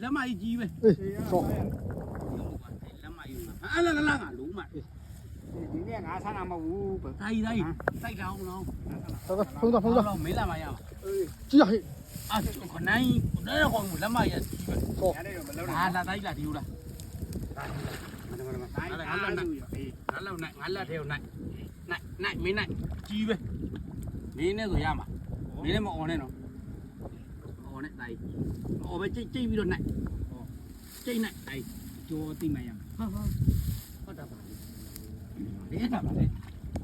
လက်မကြီးကြီးပဲ အေးဆော့ လက်မကြီးအဲ့လာငါလုံးမ ဒီနေ့ငါဆန်းတာမဟုတ်ဘူး တိုင်းစိုက်တောင်းတော့ ဖုန်းတော့ တော့မေးလာမှရမှာ ကြည့်ရဟဲ့ အာခနိုင်တဲ့ကောင်လက်မကြီးကြီးပဲ ဆော့ ရတယ်တော့မလုံး ဟာလာတိုင်းလာဒီလိုလား တိုင်းအားလို့ရအေး ငါလောက်နိုင်ငါလက်ထဲကိုနိုင်မင်းနိုင်ကြီးပဲမင်းနဲ့ဆိုရမှာမင်းလည်းမអော်နဲ့နော်អော်နဲ့တိုင်းអော်ပဲကြိတ်ပြီးတော့နိုင်ကြိတ်နိုင်တိုင်း ကြောတိမရမှာ ဟုတ်တာပါလေတာပါလေ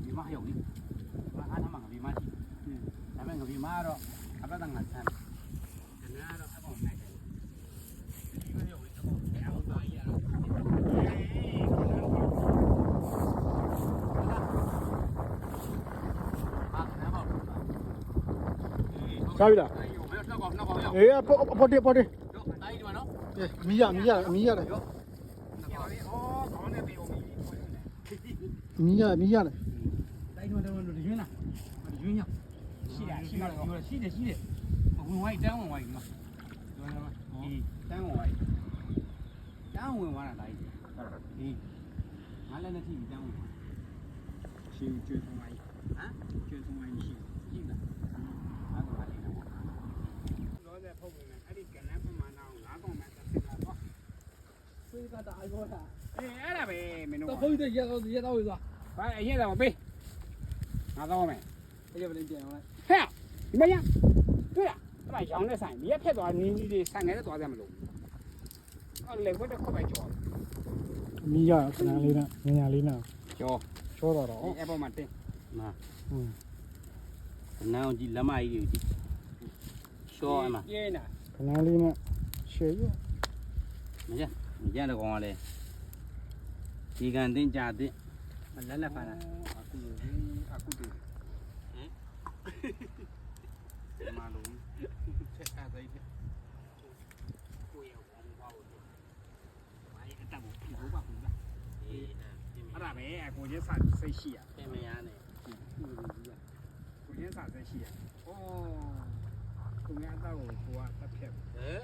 ဒီမရောက်လေငါထားမှာငါဒီမကြီးဒါပေမဲ့ငါဒီမကတော့အပတ်တန်ငါဆန်းတယ်ငါကတော့အပေါင်းနိုင်တယ်ဒီမရောက်လေတော့ဘယ်အောင်သွားရစားပြီလား အေးပေါ်တယ် တိုင်းဒီမှာနော် မီးရတယ် ဩခေါင်းနဲ့ပြေအောင် မီးရတယ် တိုင်းဒီမှာတော့ဒီရွင်းလားဒီရွင်းရောက်ရှိတယ်ဝင်ဝိုင်းတန်းဝင်ဝိုင်းဒီမှာဒီတန်းဝင်ဝိုင်းတန်းဝင်သွားတာတိုင်းဒီငါလည်းနဲ့ထိပြီးတန်းဝင် ရှိကျွေးဆုံးဝိုင်း ဟမ် ကျွေးဆုံးဝိုင်းရှိ ကြည့်လားအဲ့ဒါပါလေနော် လောတဲ့ဖုတ်နေအဲ့ဒီကနန်းပမာဏအောင်ငါးကောင်မှတက်နေတာပေါ့ ဆွေးကတာအိုးတာ အေးအဲ့ဒါပဲမင်းတို့ တော့ဘုန်းကြီးရက်တော့သွား ဘာအရင်တော့ပေးငါတော့မယ် အဲ့ရပလင်းပြန်အောင်လိုက် ဟဲ့ဒီမရတွေ့လားအဲ့ဒါရောင်းနေဆိုင်မြက်ဖြတ်သွားနင်းကြီးတွေဆိုင်ငယ်နဲ့သွားကြမလို့အဲ့လေဘယ်တော့ခေါ်ပဲကြော် မီးရခဏလေးနဲ့ညညာလေးနဲ့ ကြော် ချောတော့ ဒီအပေါ်မှာတင် နာနောင်ကြည့်လက်မကြီးတွေကြည့်ရှော့အမ ပြင်းတာ ခဏလေးနဲ့ရှေ့ရ မရတဲ့ကောင်ကလည်းဒီကန်တင်းကြတဲ့မလက်လက်ဖာတာ အခုတူမာလုံးချက်အားသိတယ်ကိုရအောင်ပါဘူးဘာလဲအတက်ဘူးဒီဘောပါဘူးလား အေး အဲ့ဒါပဲကိုချင်းစာစိတ်ရှိရ ပြင်မရနဲ့ ကိုချင်းစာစိတ်ရှိရဩကိုရတော့ကိုကတက်ဖြတ် ဟဲ့